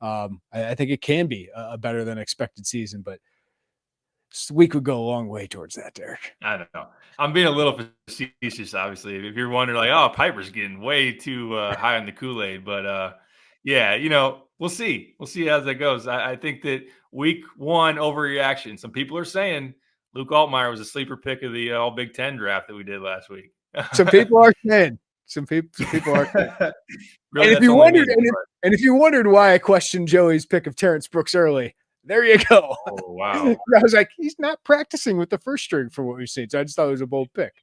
I think it can be a better than expected season. But this week would go a long way towards that, Derek. I don't know. I'm being a little facetious, obviously. If you're wondering, Piper's getting way too high on the Kool-Aid, but we'll see. We'll see how that goes. I think that week 1 overreaction. Some people are saying Luke Altmaier was a sleeper pick of the All Big Ten draft that we did last week. Some people are saying. Some people are saying. Really, and if you wondered why I questioned Joey's pick of Terrence Brooks early, there you go. Oh, wow. I was like, he's not practicing with the first string from what we've seen. So I just thought it was a bold pick.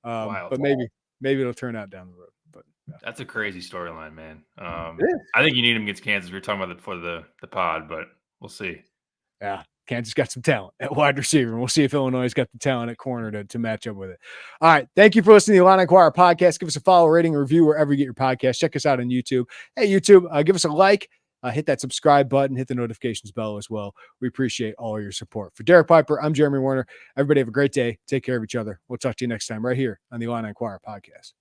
But maybe it'll turn out down the road. But that's a crazy storyline, man. I think you need him against Kansas. We were talking about that for the pod, but we'll see. Yeah. Kansas got some talent at wide receiver, and we'll see if Illinois has got the talent at corner to match up with it. All right. Thank you for listening to the Illini Inquirer Podcast. Give us a follow, rating, and review wherever you get your podcast. Check us out on YouTube. Hey, YouTube, give us a like. Hit that subscribe button. Hit the notifications bell as well. We appreciate all your support. For Derek Piper, I'm Jeremy Werner. Everybody have a great day. Take care of each other. We'll talk to you next time right here on the Illini Inquirer Podcast.